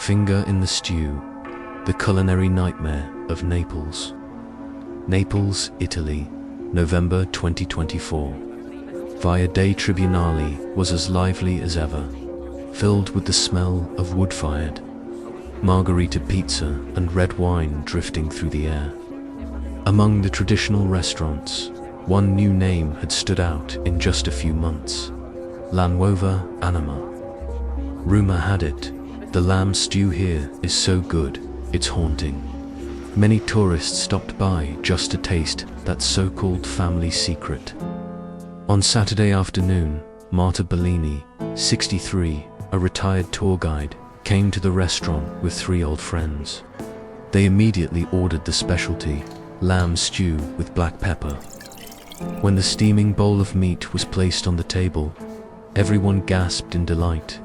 Finger in the stew, the culinary nightmare of Naples. Naples, Italy, November 2024. Via dei Tribunali was as lively as ever, filled with the smell of wood-fired, margherita pizza and red wine drifting through the air. Among the traditional restaurants, one new name had stood out in just a few months: La Nuova Anima. Rumor had it, the lamb stew here is so good, it's haunting. Many tourists stopped by just to taste that so-called family secret. On Saturday afternoon, Marta Bellini, 63, a retired tour guide, came to the restaurant with 3 old friends. They immediately ordered the specialty, lamb stew with black pepper. When the steaming bowl of meat was placed on the table, everyone gasped in delight.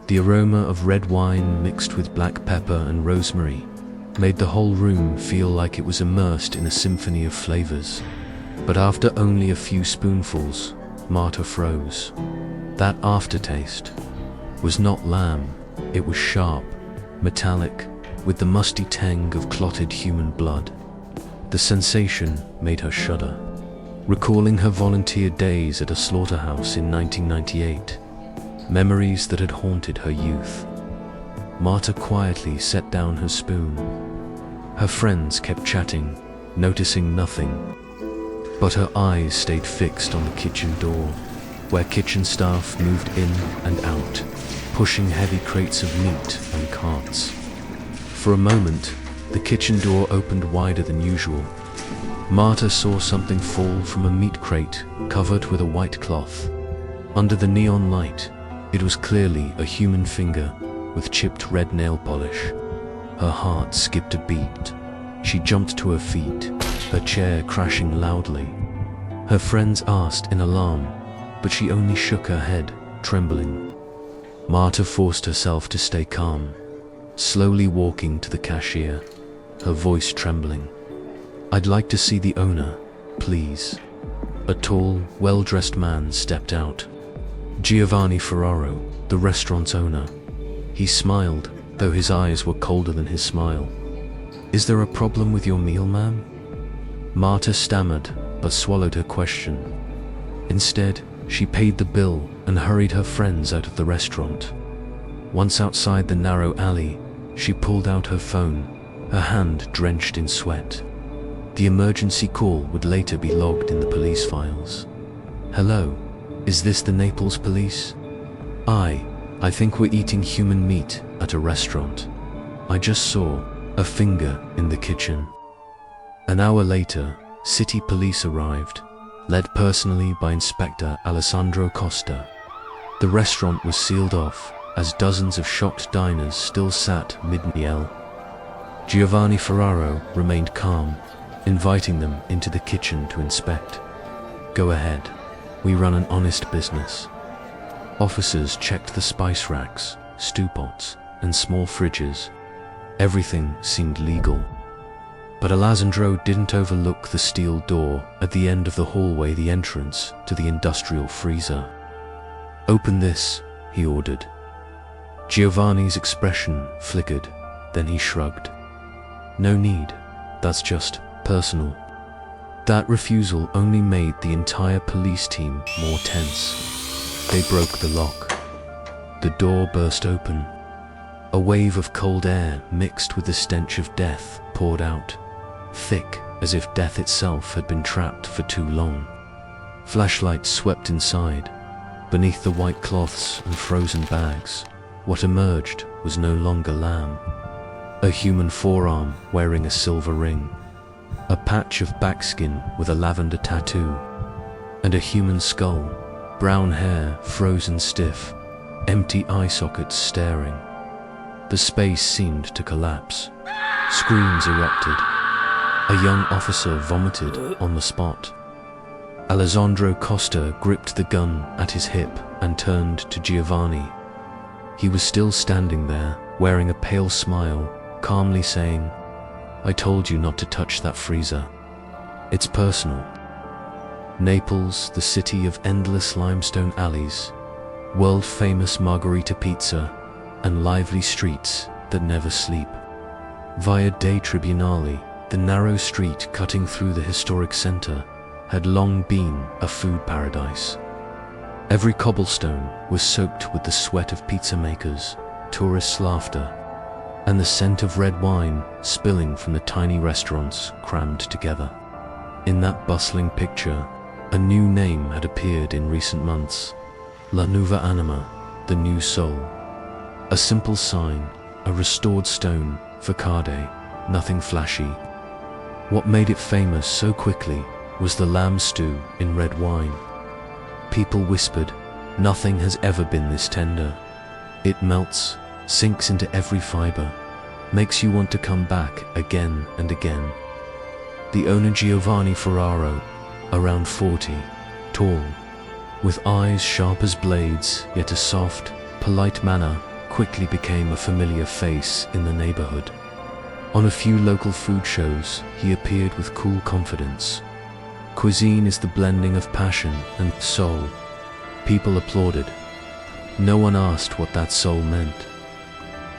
The aroma of red wine mixed with black pepper and rosemary made the whole room feel like it was immersed in a symphony of flavors. But after only a few spoonfuls, Marta froze. That aftertaste was not lamb, it was sharp, metallic, with the musty tang of clotted human blood. The sensation made her shudder, recalling her volunteer days at a slaughterhouse in 1998, memories that had haunted her youth. Marta quietly set down her spoon. Her friends kept chatting, noticing nothing, but her eyes stayed fixed on the kitchen door, where kitchen staff moved in and out, pushing heavy crates of meat and carts. For a moment, the kitchen door opened wider than usual. Marta saw something fall from a meat crate covered with a white cloth. Under the neon light, it was clearly a human finger with chipped red nail polish. Her heart skipped a beat. She jumped to her feet, her chair crashing loudly. Her friends asked in alarm, but she only shook her head, trembling. Marta forced herself to stay calm, slowly walking to the cashier, her voice trembling. "I'd like to see the owner, please." A tall, well-dressed man stepped out. Giovanni Ferraro, the restaurant's owner. He smiled, though his eyes were colder than his smile. "Is there a problem with your meal, ma'am?" Marta stammered, but swallowed her question. Instead, she paid the bill and hurried her friends out of the restaurant. Once outside the narrow alley, she pulled out her phone, her hand drenched in sweat. The emergency call would later be logged in the police files. "Hello, is this the Naples police? I think we're eating human meat at a restaurant. I just saw a finger in the kitchen." An hour later, city police arrived, led personally by Inspector Alessandro Costa. The restaurant was sealed off as dozens of shocked diners still sat mid-meal. Giovanni Ferraro remained calm, inviting them into the kitchen to inspect. "Go ahead, we run an honest business." Officers checked the spice racks, stew pots, and small fridges. Everything seemed legal. But Alessandro didn't overlook the steel door at the end of the hallway, the entrance to the industrial freezer. "Open this," he ordered. Giovanni's expression flickered, then he shrugged. "No need, that's just personal." That refusal only made the entire police team more tense. They broke the lock. The door burst open. A wave of cold air mixed with the stench of death poured out, thick as if death itself had been trapped for too long. Flashlights swept inside. Beneath the white cloths and frozen bags, what emerged was no longer lamb. A human forearm wearing a silver ring, a patch of backskin with a lavender tattoo, and a human skull, brown hair frozen stiff, empty eye sockets staring. The space seemed to collapse. Screams erupted. A young officer vomited on the spot. Alessandro Costa gripped the gun at his hip and turned to Giovanni. He was still standing there, wearing a pale smile, calmly saying, "I told you not to touch that freezer. It's personal." Naples, the city of endless limestone alleys, world-famous margherita pizza, and lively streets, that never sleep. Via dei Tribunali, the narrow street cutting through the historic center, had long been a food paradise. Every cobblestone was soaked with the sweat of pizza makers, tourists' laughter, and the scent of red wine spilling from the tiny restaurants crammed together. In that bustling picture, a new name had appeared in recent months: La Nuova Anima, the new soul. A simple sign, a restored stone, facade, nothing flashy. What made it famous so quickly was the lamb stew in red wine. People whispered, "Nothing has ever been this tender." It melts, sinks into every fiber, makes you want to come back again and again. The owner, Giovanni Ferraro, around 40, tall, with eyes sharp as blades, yet a soft, polite manner, quickly became a familiar face in the neighborhood. On a few local food shows, he appeared with cool confidence. Cuisine is the blending of passion and soul. People applauded. No one asked what that soul meant.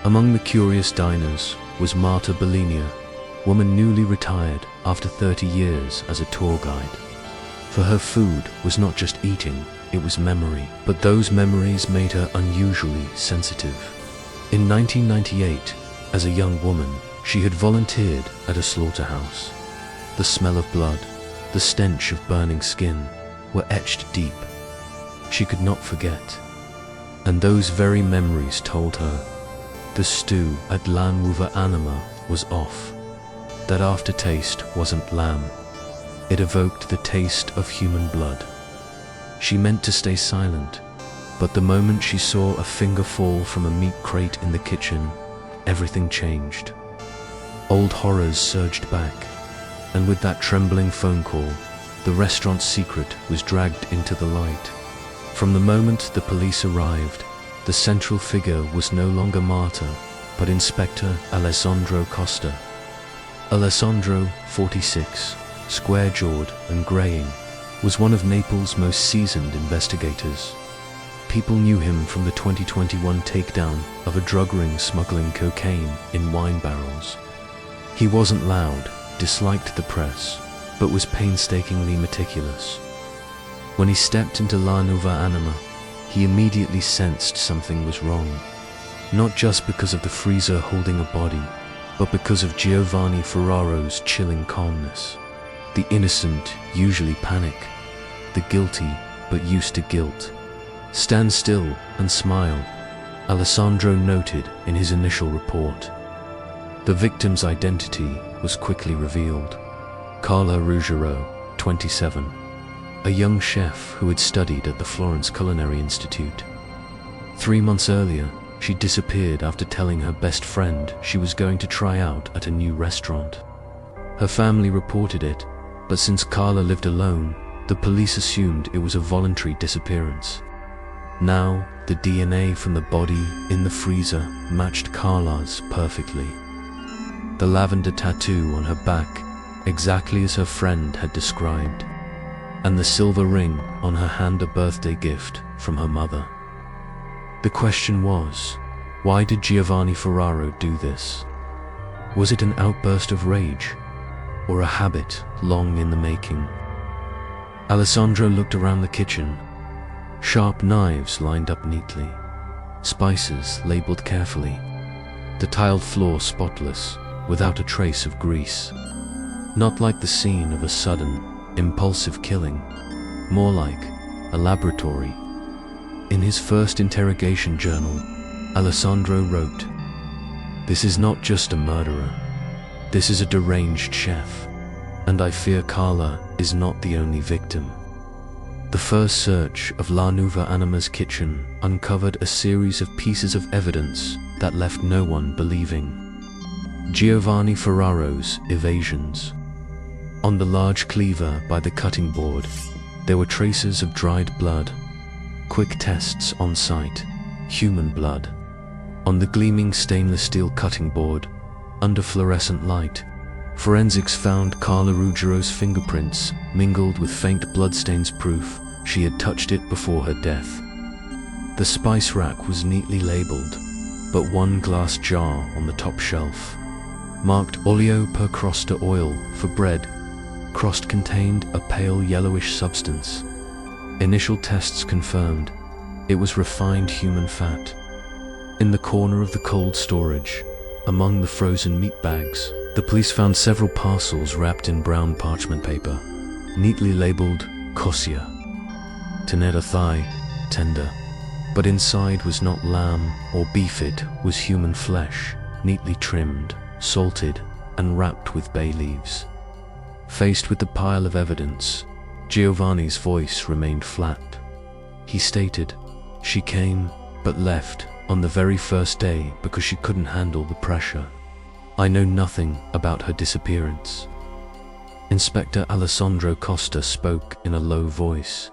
Among the curious diners was Marta Bellini, woman newly retired after 30 years as a tour guide. For her food was not just eating, it was memory, but those memories made her unusually sensitive. In 1998, as a young woman, she had volunteered at a slaughterhouse. The smell of blood, the stench of burning skin, were etched deep. She could not forget. And those very memories told her the stew at La Nuova Anima was off. That aftertaste wasn't lamb. It evoked the taste of human blood. She meant to stay silent, but the moment she saw a finger fall from a meat crate in the kitchen, everything changed. Old horrors surged back, and with that trembling phone call, the restaurant's secret was dragged into the light. From the moment the police arrived, the central figure was no longer Marta, but Inspector Alessandro Costa. Alessandro, 46, square-jawed and graying, was one of Naples' most seasoned investigators. People knew him from the 2021 takedown of a drug ring smuggling cocaine in wine barrels. He wasn't loud, disliked the press, but was painstakingly meticulous. When he stepped into La Nuova Anima, he immediately sensed something was wrong. Not just because of the freezer holding a body, but because of Giovanni Ferraro's chilling calmness. The innocent usually panic, the guilty but used to guilt. "Stand still and smile," Alessandro noted in his initial report. The victim's identity was quickly revealed. Carla Ruggiero, 27, a young chef who had studied at the Florence Culinary Institute. 3 months earlier, she disappeared after telling her best friend she was going to try out at a new restaurant. Her family reported it, but since Carla lived alone, the police assumed it was a voluntary disappearance. Now, the DNA from the body in the freezer matched Carla's perfectly. The lavender tattoo on her back, exactly as her friend had described, and the silver ring on her hand, a birthday gift from her mother. The question was, why did Giovanni Ferraro do this? Was it an outburst of rage, or a habit long in the making? Alessandro looked around the kitchen. Sharp knives lined up neatly, spices labeled carefully, the tiled floor spotless, without a trace of grease. Not like the scene of a sudden, impulsive killing, more like a laboratory. In his first interrogation journal, Alessandro wrote, "This is not just a murderer. This is a deranged chef, and I fear Carla is not the only victim." The first search of La Nuova Anima's kitchen uncovered a series of pieces of evidence that left no one believing. Giovanni Ferraro's evasions. On the large cleaver by the cutting board, there were traces of dried blood. Quick tests on site, human blood. On the gleaming stainless steel cutting board, under fluorescent light, forensics found Carla Ruggiero's fingerprints mingled with faint bloodstains, proof she had touched it before her death. The spice rack was neatly labeled, but one glass jar on the top shelf, marked olio per crosta, oil for bread. Crust contained a pale yellowish substance. Initial tests confirmed it was refined human fat. In the corner of the cold storage, among the frozen meat bags, the police found several parcels wrapped in brown parchment paper, neatly labeled Kosia, tenera thigh, tender. But inside was not lamb or beef, it was human flesh, neatly trimmed, salted, and wrapped with bay leaves. Faced with the pile of evidence, Giovanni's voice remained flat. He stated, "She came, but left on the very first day because she couldn't handle the pressure. I know nothing about her disappearance." Inspector Alessandro Costa spoke in a low voice.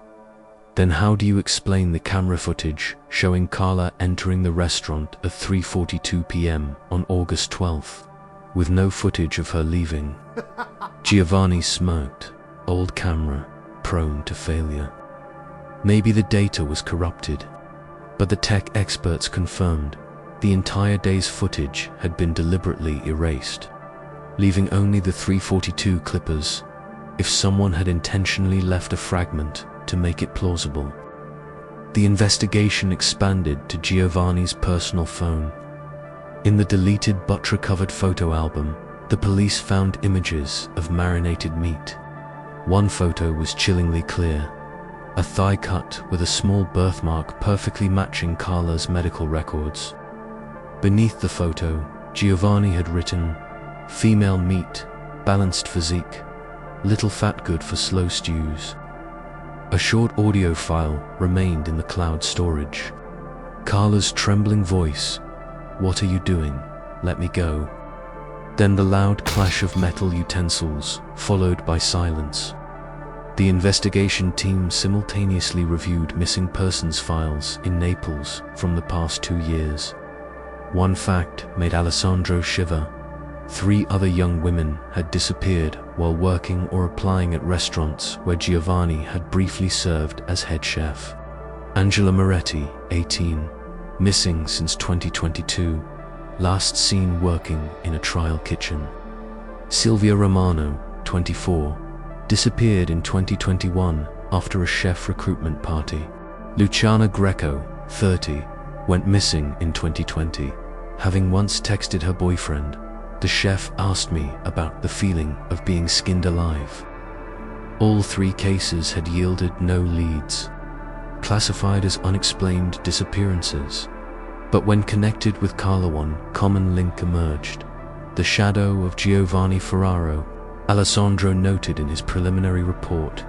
"Then how do you explain the camera footage showing Carla entering the restaurant at 3:42 p.m. on August 12th, with no footage of her leaving?" Giovanni smirked. Old camera, prone to failure. Maybe the data was corrupted, but the tech experts confirmed the entire day's footage had been deliberately erased, leaving only the 3:42 clippers. If someone had intentionally left a fragment to make it plausible. The investigation expanded to Giovanni's personal phone. In the deleted but recovered photo album, the police found images of marinated meat. One photo was chillingly clear, a thigh cut with a small birthmark perfectly matching Carla's medical records. Beneath the photo, Giovanni had written, "Female meat, balanced physique, little fat, good for slow stews." A short audio file remained in the cloud storage. Carla's trembling voice, "What are you doing? Let me go." Then the loud clash of metal utensils, followed by silence. The investigation team simultaneously reviewed missing persons files in Naples from the past 2 years. One fact made Alessandro shiver. 3 other young women had disappeared while working or applying at restaurants where Giovanni had briefly served as head chef. Angela Moretti, 18, missing since 2022, last seen working in a trial kitchen. Silvia Romano, 24, disappeared in 2021 after a chef recruitment party. Luciana Greco, 30, went missing in 2020, having once texted her boyfriend, "The chef asked me about the feeling of being skinned alive." All 3 cases had yielded no leads, classified as unexplained disappearances. But when connected with Carla, one common link emerged: the shadow of Giovanni Ferraro. Alessandro noted in his preliminary report,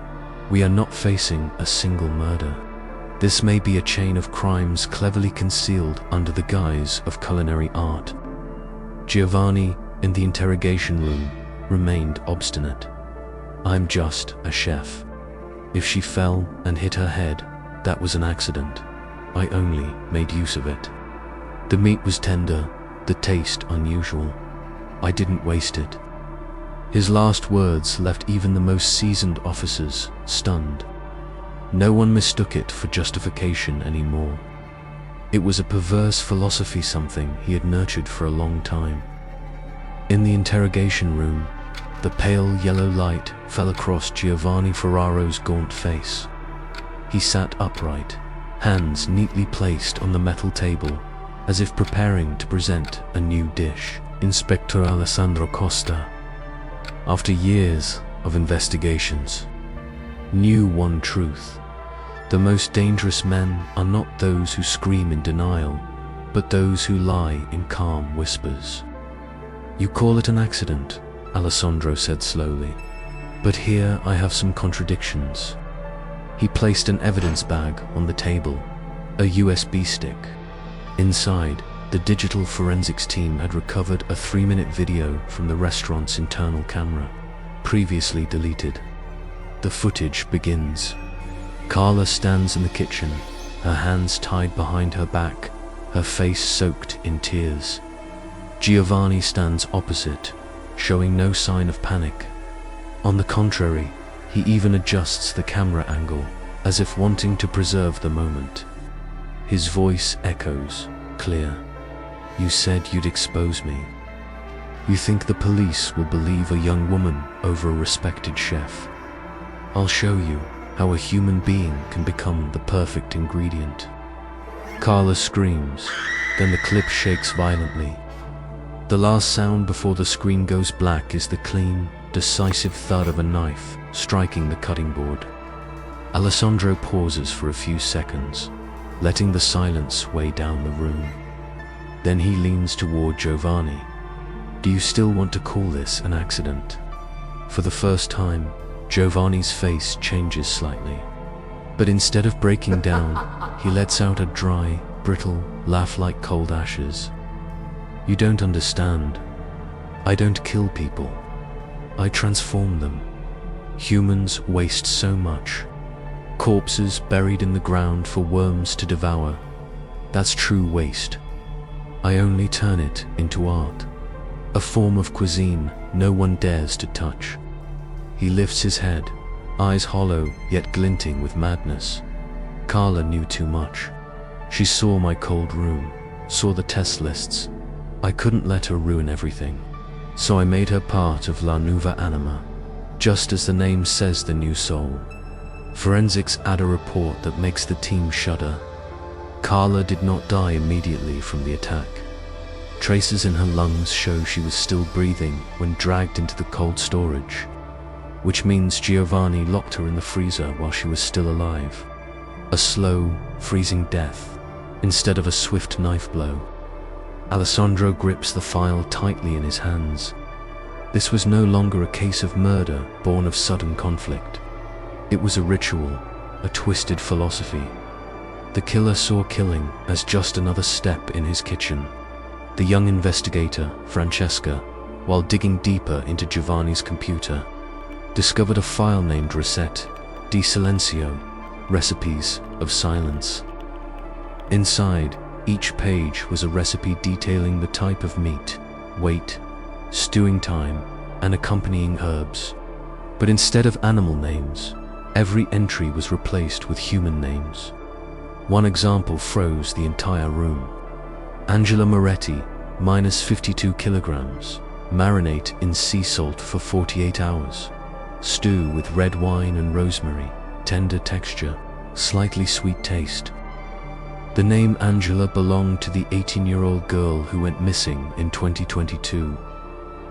"We are not facing a single murder. This may be a chain of crimes cleverly concealed under the guise of culinary art." Giovanni, in the interrogation room, remained obstinate. "I'm just a chef. If she fell and hit her head, that was an accident. I only made use of it. The meat was tender, the taste unusual. I didn't waste it." His last words left even the most seasoned officers stunned. No one mistook it for justification anymore. It was a perverse philosophy, something he had nurtured for a long time. In the interrogation room, the pale yellow light fell across Giovanni Ferraro's gaunt face. He sat upright, hands neatly placed on the metal table, as if preparing to present a new dish. Inspector Alessandro Costa, after years of investigations, knew one truth: the most dangerous men are not those who scream in denial, but those who lie in calm whispers. "You call it an accident," Alessandro said slowly, "but here I have some contradictions." He placed an evidence bag on the table, a USB stick. Inside, the digital forensics team had recovered a 3-minute video from the restaurant's internal camera, previously deleted. The footage begins. Carla stands in the kitchen, her hands tied behind her back, her face soaked in tears. Giovanni stands opposite, showing no sign of panic. On the contrary, he even adjusts the camera angle, as if wanting to preserve the moment. His voice echoes, clear. You said you'd expose me. You think the police will believe a young woman over a respected chef? I'll show you how a human being can become the perfect ingredient. Carla screams, then the clip shakes violently. The last sound before the screen goes black is the clean, decisive thud of a knife striking the cutting board. Alessandro pauses for a few seconds, letting the silence weigh down the room. Then he leans toward Giovanni. Do you still want to call this an accident? For the first time, Giovanni's face changes slightly. But instead of breaking down, he lets out a dry, brittle laugh like cold ashes. You don't understand. I don't kill people. I transform them. Humans waste so much. Corpses buried in the ground for worms to devour. That's true waste. I only turn it into art. A form of cuisine no one dares to touch. He lifts his head, eyes hollow yet glinting with madness. Carla knew too much. She saw my cold room, saw the test lists. I couldn't let her ruin everything. So I made her part of La Nuova Anima, just as the name says, the new soul. Forensics add a report that makes the team shudder. Carla did not die immediately from the attack. Traces in her lungs show she was still breathing when dragged into the cold storage, which means Giovanni locked her in the freezer while she was still alive. A slow, freezing death, instead of a swift knife blow. Alessandro grips the file tightly in his hands. This was no longer a case of murder born of sudden conflict. It was a ritual, a twisted philosophy. The killer saw killing as just another step in his kitchen. The young investigator, Francesca, while digging deeper into Giovanni's computer, discovered a file named Recette di Silencio, Recipes of Silence. Inside, each page was a recipe detailing the type of meat, weight, stewing time, and accompanying herbs. But instead of animal names, every entry was replaced with human names. One example froze the entire room. Angela Moretti, minus 52 kilograms, marinate in sea salt for 48 hours. Stew with red wine and rosemary, tender texture, slightly sweet taste. The name Angela belonged to the 18-year-old girl who went missing in 2022.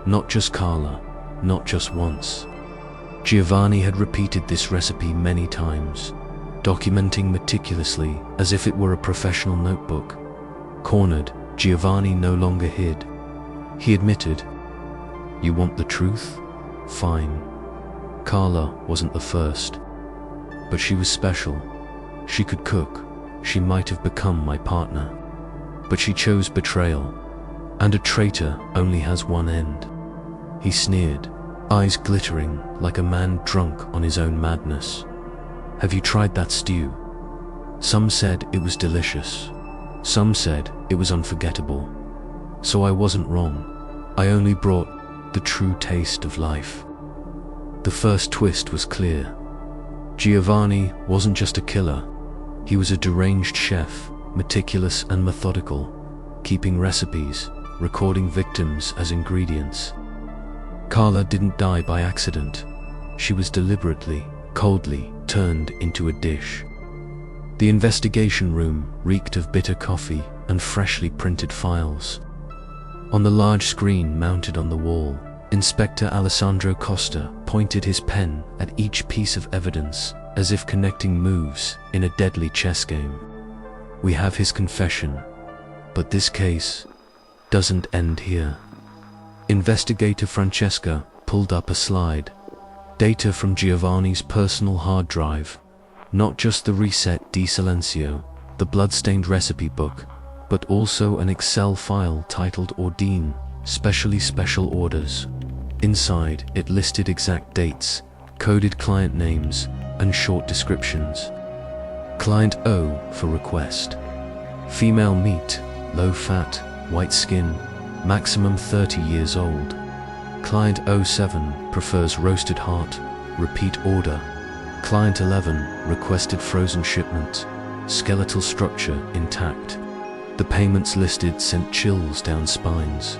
Not just Carla, not just once. Giovanni had repeated this recipe many times, documenting meticulously as if it were a professional notebook. Cornered, Giovanni no longer hid. He admitted, "You want the truth? Fine." Carla wasn't the first, but she was special. She could cook. She might have become my partner. But she chose betrayal, and a traitor only has one end. He sneered, eyes glittering like a man drunk on his own madness. "Have you tried that stew?" Some said it was delicious. Some said it was unforgettable. So I wasn't wrong. I only brought the true taste of life. The first twist was clear. Giovanni wasn't just a killer. He was a deranged chef, meticulous and methodical, keeping recipes, recording victims as ingredients. Carla didn't die by accident. She was deliberately, coldly turned into a dish. The investigation room reeked of bitter coffee and freshly printed files. On the large screen mounted on the wall, Inspector Alessandro Costa pointed his pen at each piece of evidence, as if connecting moves in a deadly chess game. We have his confession, but this case doesn't end here. Investigator Francesca pulled up a slide. Data from Giovanni's personal hard drive, not just the Recette di Silencio, the bloodstained recipe book, but also an Excel file titled Ordine, Specially Special Orders. Inside, it listed exact dates, coded client names, and short descriptions. Client O for request. Female meat, low fat, white skin, maximum 30 years old. Client 07 prefers roasted heart, repeat order. Client 11 requested frozen shipment, skeletal structure intact. The payments listed sent chills down spines.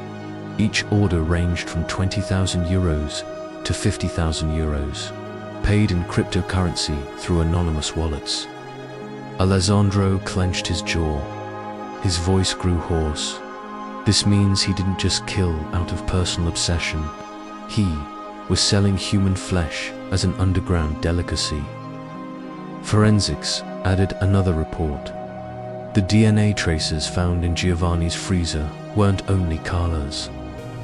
Each order ranged from 20,000 euros to 50,000 euros, paid in cryptocurrency through anonymous wallets. Alessandro clenched his jaw. His voice grew hoarse. This means he didn't just kill out of personal obsession. He was selling human flesh as an underground delicacy. Forensics added another report. The DNA traces found in Giovanni's freezer weren't only Carla's.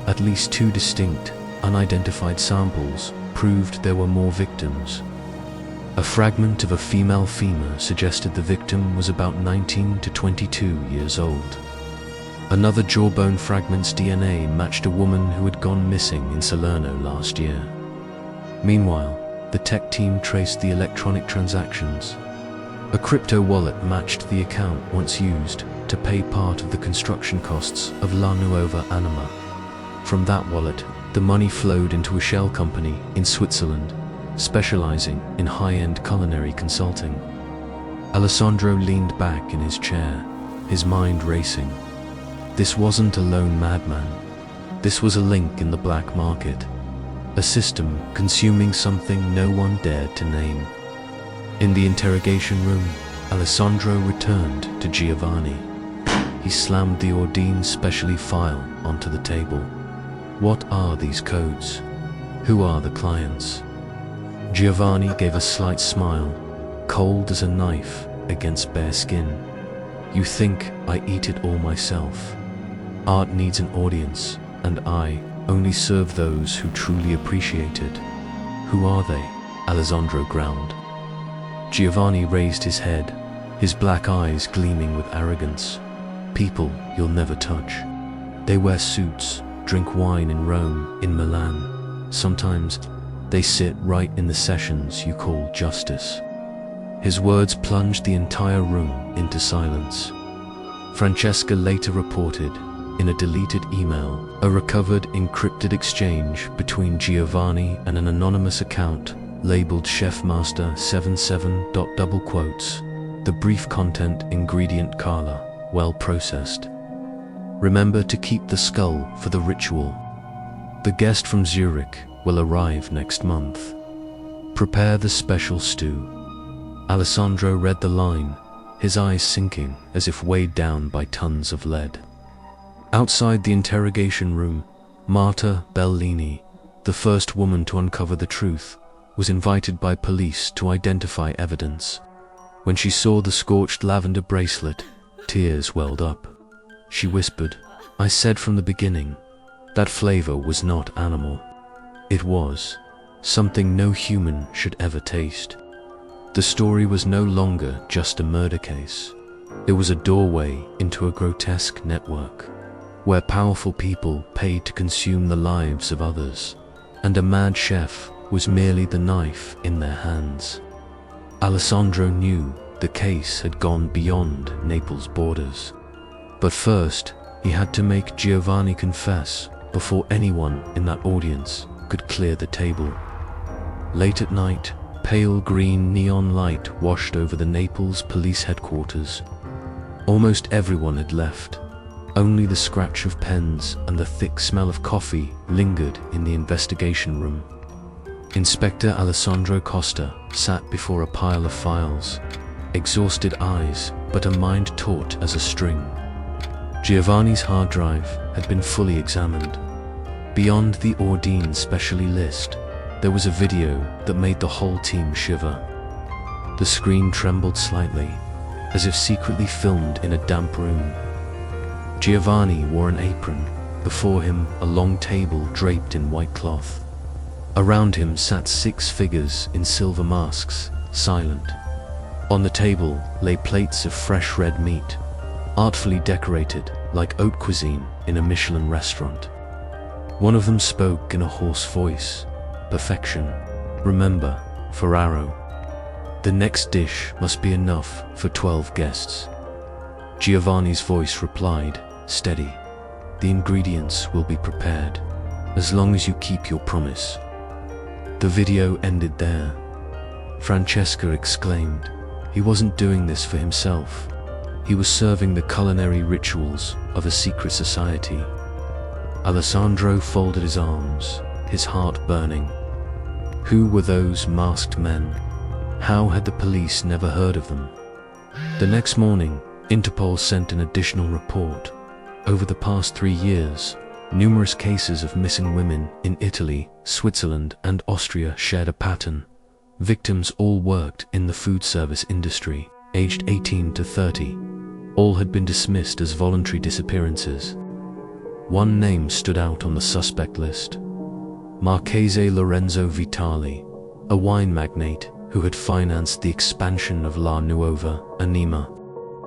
At least 2 distinct, unidentified samples proved there were more victims. A fragment of a female femur suggested the victim was about 19 to 22 years old. Another jawbone fragment's DNA matched a woman who had gone missing in Salerno last year. Meanwhile, the tech team traced the electronic transactions. A crypto wallet matched the account once used to pay part of the construction costs of La Nuova Anima. From that wallet, the money flowed into a shell company in Switzerland, specializing in high-end culinary consulting. Alessandro leaned back in his chair, his mind racing. This wasn't a lone madman. This was a link in the black market, a system consuming something no one dared to name. In the interrogation room, Alessandro returned to Giovanni. He slammed the Ordine Specially file onto the table. What are these codes? Who are the clients? Giovanni gave a slight smile, cold as a knife against bare skin. You think I eat it all myself? Art needs an audience, and I only serve those who truly appreciate it. Who are they? Alessandro growled. Giovanni raised his head, his black eyes gleaming with arrogance. People you'll never touch. They wear suits, drink wine in Rome, in Milan. Sometimes they sit right in the sessions you call justice. His words plunged the entire room into silence. Francesca later reported, in a deleted email, a recovered encrypted exchange between Giovanni and an anonymous account labeled Chefmaster 77. The brief content ingredient Carla, well processed. Remember to keep the skull for the ritual. The guest from Zurich will arrive next month. Prepare the special stew. Alessandro read the line, his eyes sinking as if weighed down by tons of lead. Outside the interrogation room, Marta Bellini, the first woman to uncover the truth, was invited by police to identify evidence. When she saw the scorched lavender bracelet, tears welled up. She whispered, I said from the beginning, that flavor was not animal. It was something no human should ever taste. The story was no longer just a murder case. It was a doorway into a grotesque network, where powerful people paid to consume the lives of others, and a mad chef was merely the knife in their hands. Alessandro knew the case had gone beyond Naples' borders. But first, he had to make Giovanni confess before anyone in that audience could clear the table. Late at night, pale green neon light washed over the Naples police headquarters. Almost everyone had left. Only the scratch of pens and the thick smell of coffee lingered in the investigation room. Inspector Alessandro Costa sat before a pile of files, exhausted eyes, but a mind taut as a string. Giovanni's hard drive had been fully examined. Beyond the Ordine Specially list, there was a video that made the whole team shiver. The screen trembled slightly, as if secretly filmed in a damp room. Giovanni wore an apron, before him a long table draped in white cloth. Around him sat 6 figures in silver masks, silent. On the table lay plates of fresh red meat, artfully decorated like haute cuisine in a Michelin restaurant. One of them spoke in a hoarse voice, perfection. Remember, Ferraro. The next dish must be enough for 12 guests. Giovanni's voice replied, steady. The ingredients will be prepared, as long as you keep your promise. The video ended there. Francesca exclaimed, he wasn't doing this for himself. He was serving the culinary rituals of a secret society. Alessandro folded his arms, his heart burning. Who were those masked men? How had the police never heard of them? The next morning, Interpol sent an additional report. Over the past 3 years, numerous cases of missing women in Italy, Switzerland, and Austria shared a pattern. Victims all worked in the food service industry, aged 18 to 30. All had been dismissed as voluntary disappearances. One name stood out on the suspect list: Marchese Lorenzo Vitali, a wine magnate who had financed the expansion of La Nuova Anima.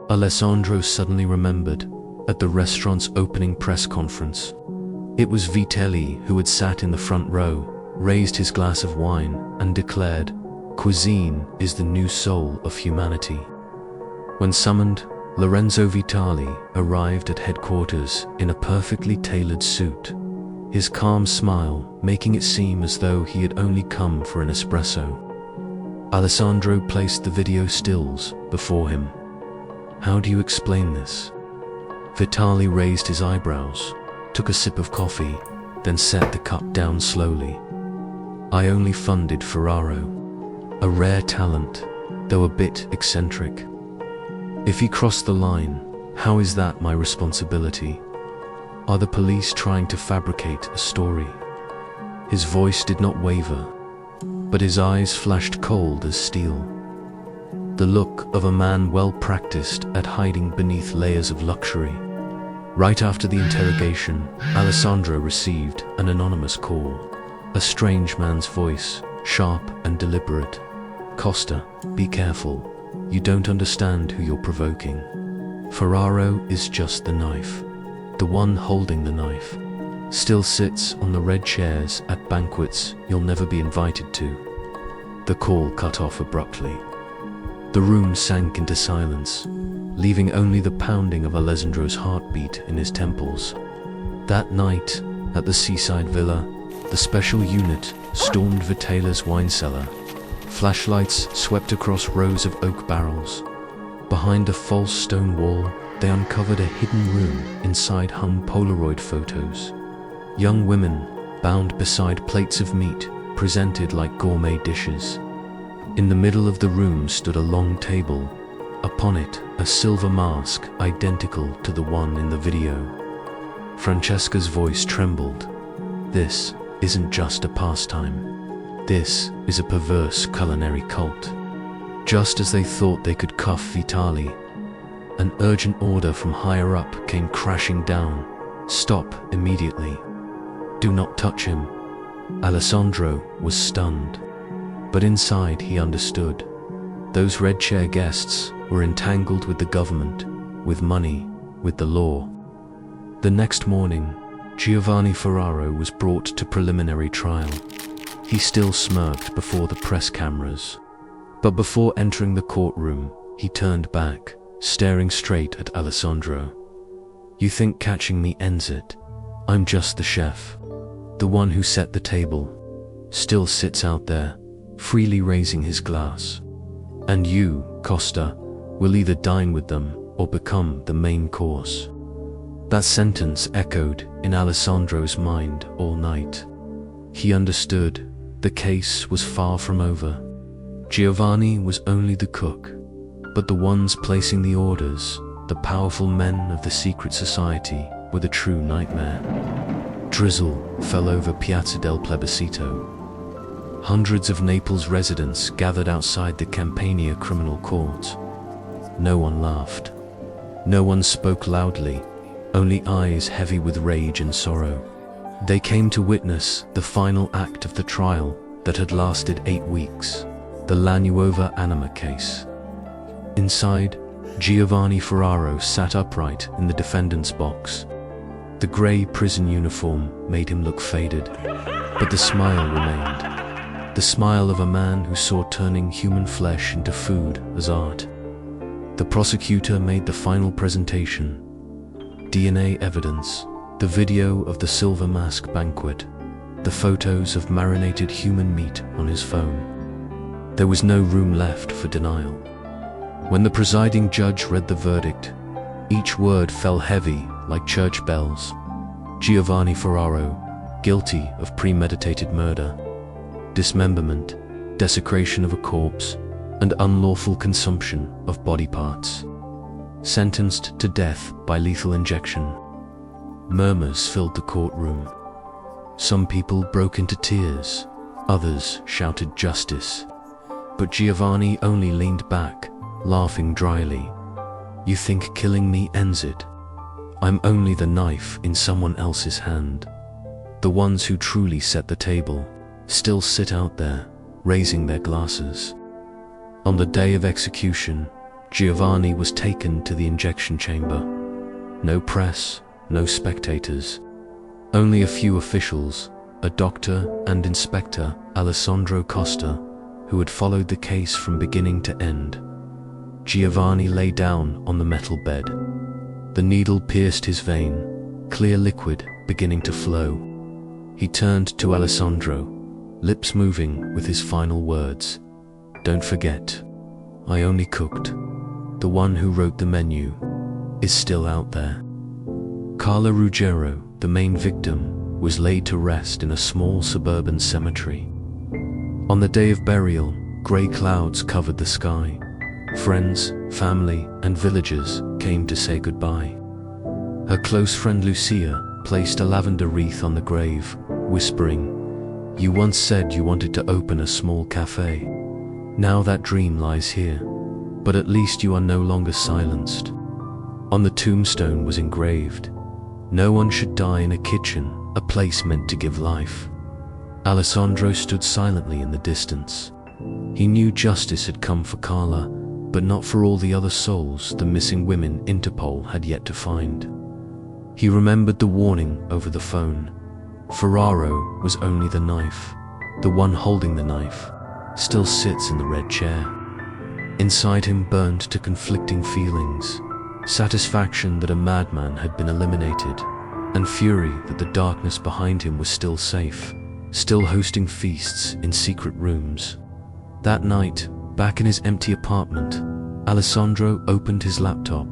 Alessandro suddenly remembered at the restaurant's opening press conference. It was Vitali who had sat in the front row, raised his glass of wine, and declared, "Cuisine is the new soul of humanity." When summoned, Lorenzo Vitali arrived at headquarters in a perfectly tailored suit, his calm smile making it seem as though he had only come for an espresso. Alessandro placed the video stills before him. "How do you explain this?" Vitali raised his eyebrows, took a sip of coffee, then set the cup down slowly. "I only funded Ferraro, a rare talent, though a bit eccentric. If he crossed the line, how is that my responsibility? Are the police trying to fabricate a story?" His voice did not waver, but his eyes flashed cold as steel. The look of a man well practiced at hiding beneath layers of luxury. Right after the interrogation, Alessandro received an anonymous call. A strange man's voice, sharp and deliberate. "Costa, be careful. You don't understand who you're provoking. Ferraro is just the knife. The one holding the knife. Still sits on the red chairs at banquets you'll never be invited to." The call cut off abruptly. The room sank into silence, leaving only the pounding of Alessandro's heartbeat in his temples. That night, at the seaside villa, the special unit stormed Vitali's wine cellar. Flashlights swept across rows of oak barrels. Behind a false stone wall, they uncovered a hidden room inside hung Polaroid photos. Young women, bound beside plates of meat, presented like gourmet dishes. In the middle of the room stood a long table. Upon it, a silver mask identical to the one in the video. Francesca's voice trembled. "This isn't just a pastime. This is a perverse culinary cult." Just as they thought they could cuff Vitali, an urgent order from higher up came crashing down. "Stop immediately. Do not touch him." Alessandro was stunned, but inside he understood. Those red chair guests were entangled with the government, with money, with the law. The next morning, Giovanni Ferraro was brought to preliminary trial. He still smirked before the press cameras. But before entering the courtroom, he turned back, staring straight at Alessandro. "You think catching me ends it? I'm just the chef. The one who set the table. Still sits out there, freely raising his glass. And you, Costa, will either dine with them or become the main course." That sentence echoed in Alessandro's mind all night. He understood. The case was far from over. Giovanni was only the cook, but the ones placing the orders, the powerful men of the secret society, were the true nightmare. Drizzle fell over Piazza del Plebiscito. Hundreds of Naples residents gathered outside the Campania criminal court. No one laughed. No one spoke loudly, only eyes heavy with rage and sorrow. They came to witness the final act of the trial that had lasted 8 weeks, the La Nuova Anima case. Inside, Giovanni Ferraro sat upright in the defendant's box. The grey prison uniform made him look faded, but the smile remained. The smile of a man who saw turning human flesh into food as art. The prosecutor made the final presentation. DNA evidence, the video of the silver mask banquet, the photos of marinated human meat on his phone. There was no room left for denial. When the presiding judge read the verdict, each word fell heavy like church bells. Giovanni Ferraro, guilty of premeditated murder, dismemberment, desecration of a corpse, and unlawful consumption of body parts. Sentenced to death by lethal injection. Murmurs filled the courtroom. Some people broke into tears, others shouted justice. But Giovanni only leaned back, laughing dryly. You think killing me ends it? I'm only the knife in someone else's hand. The ones who truly set the table still sit out there, raising their glasses. On the day of execution, Giovanni was taken to the injection chamber. No press, no spectators. Only a few officials, a doctor and Inspector Alessandro Costa, who had followed the case from beginning to end. Giovanni lay down on the metal bed. The needle pierced his vein, clear liquid beginning to flow. He turned to Alessandro, lips moving with his final words. Don't forget, I only cooked. The one who wrote the menu is still out there. Carla Ruggiero, the main victim, was laid to rest in a small suburban cemetery. On the day of burial, grey clouds covered the sky. Friends, family, and villagers came to say goodbye. Her close friend Lucia placed a lavender wreath on the grave, whispering, "You once said you wanted to open a small cafe. Now that dream lies here, but at least you are no longer silenced." On the tombstone was engraved, "No one should die in a kitchen, a place meant to give life." Alessandro stood silently in the distance. He knew justice had come for Carla, but not for all the other souls the missing women Interpol had yet to find. He remembered the warning over the phone. Ferraro was only the knife. The one holding the knife still sits in the red chair. Inside him burned to conflicting feelings: satisfaction that a madman had been eliminated, and fury that the darkness behind him was still safe, still hosting feasts in secret rooms. That night, back in his empty apartment, Alessandro opened his laptop.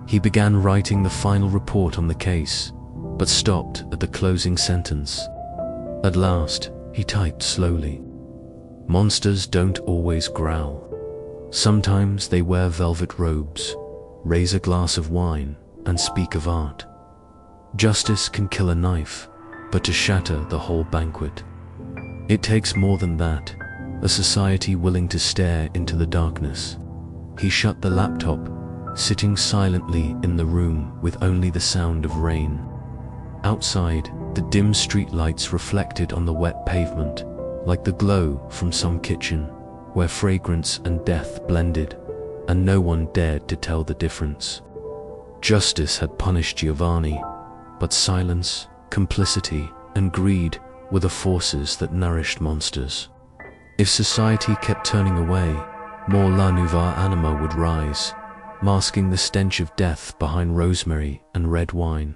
He began writing the final report on the case, but stopped at the closing sentence. At last, he typed slowly. Monsters don't always growl. Sometimes they wear velvet robes, raise a glass of wine, and speak of art. Justice can kill a knife, but to shatter the whole banquet. It takes more than that, a society willing to stare into the darkness. He shut the laptop, sitting silently in the room with only the sound of rain. Outside, the dim street lights reflected on the wet pavement, like the glow from some kitchen, where fragrance and death blended, and no one dared to tell the difference. Justice had punished Giovanni, but silence, complicity, and greed were the forces that nourished monsters. If society kept turning away, more La Nuova Anima would rise, masking the stench of death behind rosemary and red wine.